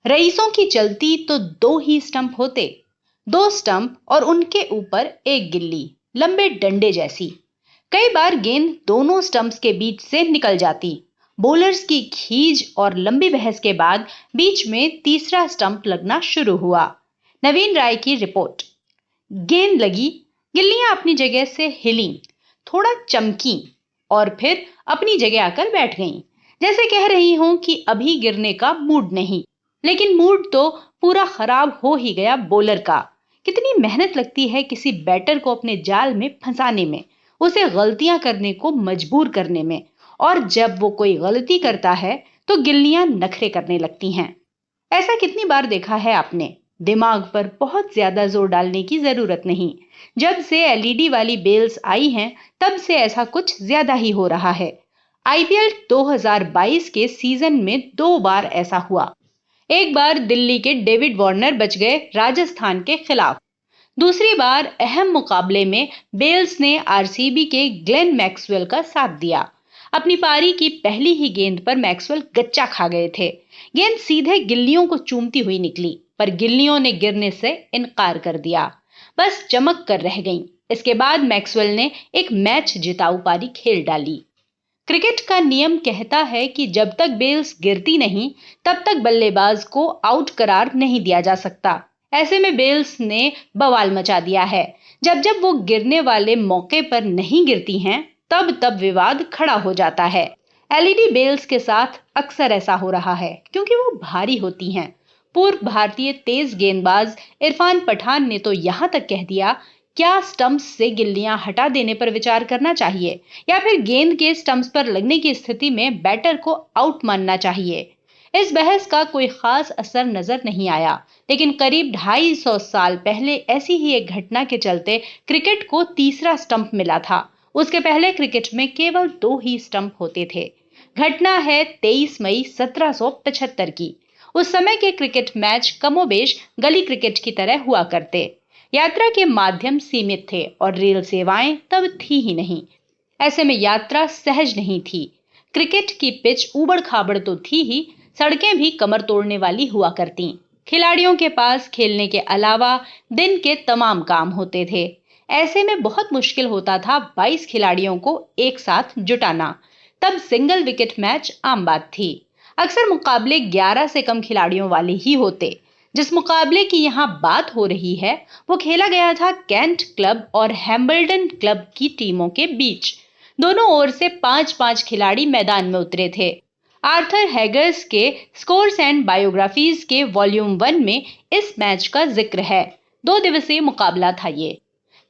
रईसों की चलती तो दो ही स्टंप होते, दो स्टंप और उनके ऊपर एक गिल्ली, लंबे डंडे जैसी। कई बार गेंद दोनों स्टंप्स के बीच से निकल जाती। बॉलर्स की खींच और लंबी बहस के बाद बीच में तीसरा स्टंप लगना शुरू हुआ। नवीन राय की रिपोर्ट। गेंद लगी, गिल्लियां अपनी जगह से हिलीं, थोड़ा चमकी और फिर अपनी जगह आकर बैठ गईं, जैसे कह रही हूं कि अभी गिरने का मूड नहीं। लेकिन मूड तो पूरा खराब हो ही गया बॉलर का। कितनी मेहनत लगती है किसी बैटर को अपने जाल में फंसाने में, उसे गलतियां करने को मजबूर करने में। और जब वो कोई गलती करता है तो गिल्लियां नखरे करने लगती हैं। ऐसा कितनी बार देखा है आपने। दिमाग पर बहुत ज्यादा जोर डालने की जरूरत नहीं। जब से एलईडी वाली बेल्स आई हैं, तब से ऐसा कुछ ज्यादा ही हो रहा है। आईपीएल 2022 के सीजन में 2 बार ऐसा हुआ। एक बार दिल्ली के डेविड वार्नर बच गए राजस्थान के खिलाफ। दूसरी बार अहम मुकाबले में बेल्स ने आरसीबी के ग्लेन मैक्सवेल का साथ दिया। अपनी पारी की पहली ही गेंद पर मैक्सवेल गच्चा खा गए थे। गेंद सीधे गिल्लियों को चूमती हुई निकली, पर गिल्लियों ने गिरने से इनकार कर दिया, बस चमक कर रह गईं। इसके बाद मैक्सवेल ने एक मैच जिताऊ पारी खेल डाली। क्रिकेट का नियम कहता है कि जब तक बेल्स गिरती नहीं, तब तक बल्लेबाज को आउट करार नहीं दिया जा सकता। ऐसे में बेल्स ने बवाल मचा दिया है। जब जब वो गिरने वाले मौके पर नहीं गिरती हैं, तब तब विवाद खड़ा हो जाता है। एलईडी बेल्स के साथ अक्सर ऐसा हो रहा है क्योंकि वो भारी होती हैं। पूर्व भारतीय तेज गेंदबाज इरफान पठान ने तो यहां तक कह दिया, क्या स्टंप्स से गिल्लियां हटा देने पर विचार करना चाहिए या फिर गेंद के स्टंप्स पर लगने की स्थिति में बैटर को आउट मानना चाहिए। इस बहस का कोई खास असर नजर नहीं आया, लेकिन करीब 250 साल पहले ऐसी ही एक घटना के चलते क्रिकेट को तीसरा स्टंप मिला था। उसके पहले क्रिकेट में केवल 2 ही स्टंप होते थे। घटना है 23 मई 1775 की। उस समय के क्रिकेट मैच कमोबेश गली क्रिकेट की तरह हुआ करते। यात्रा के माध्यम सीमित थे और रेल सेवाएं तब थी ही नहीं। ऐसे में यात्रा सहज नहीं थी। क्रिकेट की पिच ऊबड़ खाबड़ तो थी ही, सड़कें भी कमर तोड़ने वाली हुआ करती। खिलाड़ियों के पास खेलने के अलावा दिन के तमाम काम होते थे। ऐसे में बहुत मुश्किल होता था 22 खिलाड़ियों को एक साथ जुटाना। तब सिंगल विकेट मैच आम बात थी। अक्सर मुकाबले 11 से कम खिलाड़ियों वाले ही होते। जिस मुकाबले की यहाँ बात हो रही है, वो खेला गया था कैंट क्लब और हैम्बल्डन क्लब की टीमों के बीच। दोनों ओर से 5-5 खिलाड़ी मैदान में उतरे थे। आर्थर हैगर्स के स्कोर्स एंड बायोग्राफीज के वॉल्यूम 1 में इस मैच का जिक्र है। 2 दिवसीय मुकाबला था ये।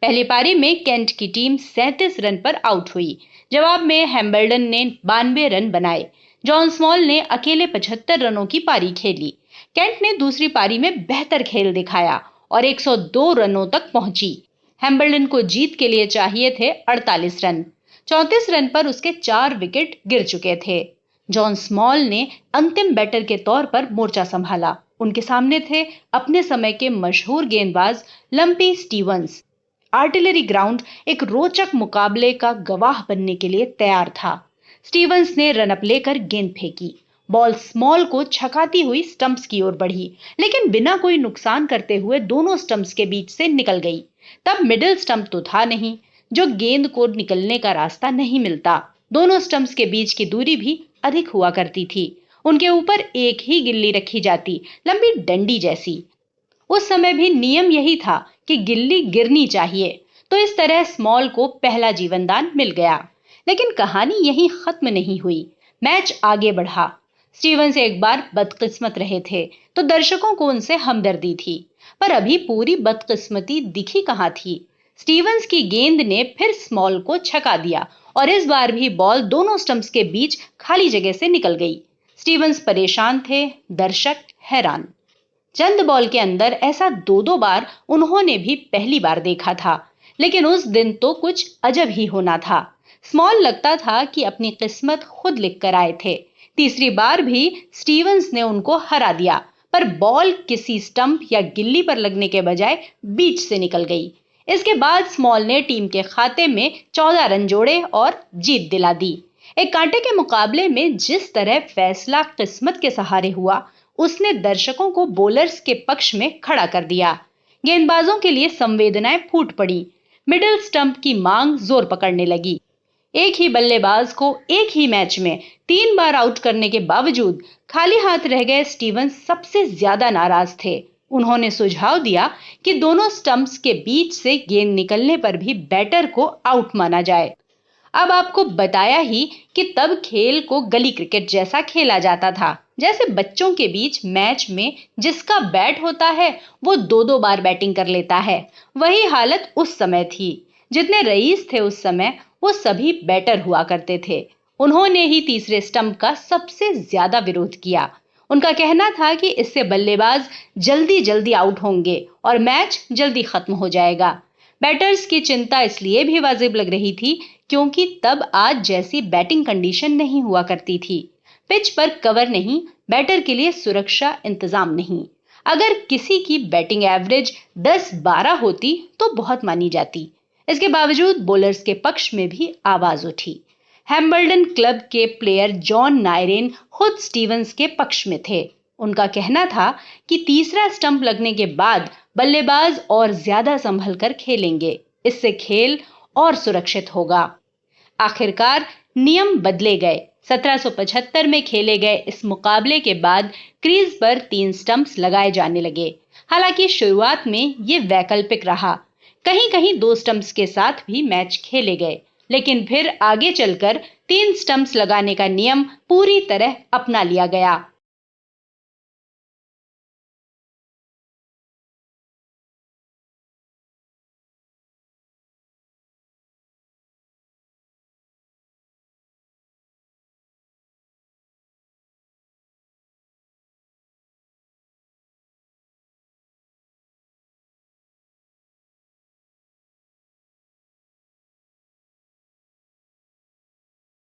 पहली पारी में कैंट की टीम 37 रन पर आउट हुई। जवाब में हैम्बल्डन ने 92 रन बनाए। जॉन स्मॉल ने अकेले 75 रनों की पारी खेली। कैंट ने दूसरी पारी में बेहतर खेल दिखाया और 102 रनों तक पहुंची। हैम्बल्डन को जीत के लिए चाहिए थे 48 रन। 34 रन पर उसके 4 विकेट गिर चुके थे। जॉन स्मॉल ने अंतिम बैटर के तौर पर मोर्चा संभाला। उनके सामने थे अपने समय के मशहूर गेंदबाज लंपी स्टीवंस। आर्टिलरी ग्राउंड एक रोचक मुकाबले का गवाह बनने के लिए तैयार था। स्टीवंस ने रन अप लेकर गेंद फेंकी। बॉल स्मॉल को छकाती हुई स्टंप्स की ओर बढ़ी, लेकिन बिना कोई नुकसान करते हुए दोनों स्टंप्स के बीच से निकल गई। तब मिडिल स्टंप तो था नहीं, जो गेंद को निकलने का रास्ता नहीं मिलता। दोनों स्टंप्स के बीच की दूरी भी अधिक हुआ करती थी। उनके ऊपर एक ही गिल्ली रखी जाती, लंबी डंडी जैसी। उस समय भी नियम यही था कि गिल्ली गिरनी चाहिए। तो इस तरह स्मॉल को पहला जीवनदान मिल गया। लेकिन कहानी यहीं खत्म नहीं हुई। मैच आगे बढ़ा। स्टीवंस एक बार बदकिस्मत रहे थे, तो दर्शकों को उनसे हमदर्दी थी। पर अभी पूरी बदकिस्मती दिखी कहां थी। स्टीवंस की गेंद ने फिर स्मॉल को छका दिया और इस बार भी बॉल दोनों स्टंप्स के बीच खाली जगह से निकल गई। स्टीवंस परेशान थे, दर्शक हैरान। चंद बॉल के अंदर ऐसा 2-2 बार उन्होंने भी पहली बार देखा था। लेकिन उस दिन तो कुछ अजब ही होना था। स्मॉल लगता था कि अपनी किस्मत खुद लिख कर आए थे। तीसरी बार भी स्टीवंस ने उनको हरा दिया, पर बॉल किसी स्टंप या गिल्ली पर लगने के बजाय बीच से निकल गई। इसके बाद स्मॉल ने टीम के खाते में 14 रन जोड़े और जीत दिला दी। एक कांटे के मुकाबले में जिस तरह फैसला किस्मत के सहारे हुआ, उसने दर्शकों को बॉलर्स के पक्ष में खड़ा कर दिया। गेंदबाजों के लिए संवेदनाएं फूट पड़ी। मिडिल स्टंप की मांग जोर पकड़ने लगी। एक ही बल्लेबाज को एक ही मैच में 3 बार आउट करने के बावजूद खाली हाथ रह गए स्टीवंस सबसे ज्यादा नाराज थे। उन्होंने सुझाव दिया कि दोनों स्टंप्स के बीच से गेंद निकलने पर भी बैटर को आउट माना जाए। अब आपको बताया ही कि तब खेल को गली क्रिकेट जैसा खेला जाता था। जैसे बच्चों के बीच मैच में जिसका बैट होता है वो 2-2 बार बैटिंग कर लेता है, वही हालत उस समय थी। जितने रईस थे उस समय वो सभी बैटर हुआ करते थे। उन्होंने ही तीसरे स्टंप का सबसे ज्यादा विरोध किया। उनका कहना था कि इससे बल्लेबाज जल्दी जल्दी आउट होंगे और मैच जल्दी खत्म हो जाएगा। बैटर्स की चिंता इसलिए भी वाजिब लग रही थी क्योंकि तब आज जैसी बैटिंग कंडीशन नहीं हुआ करती थी। पिच पर कवर नहीं, बैटर के लिए सुरक्षा इंतजाम नहीं। अगर किसी की बैटिंग एवरेज 10-12 होती तो बहुत मानी जाती। इसके बावजूद बॉलर्स के पक्ष में भी आवाज उठी। हैम्बल्डन क्लब के प्लेयर जॉन नायरेन खुद स्टीवंस के पक्ष में थे। उनका कहना था कि तीसरा स्टंप लगने के बाद बल्लेबाज और ज्यादा संभल कर खेलेंगे। इससे खेल और सुरक्षित होगा। आखिरकार नियम बदले गए। 1775 में खेले गए इस मुकाबले के बाद क्रीज पर 3 स्टंप्स लगाए जाने लगे। हालांकि शुरुआत में ये वैकल्पिक रहा। कहीं कहीं 2 स्टंप्स के साथ भी मैच खेले गए, लेकिन फिर आगे चलकर 3 स्टंप्स लगाने का नियम पूरी तरह अपना लिया गया।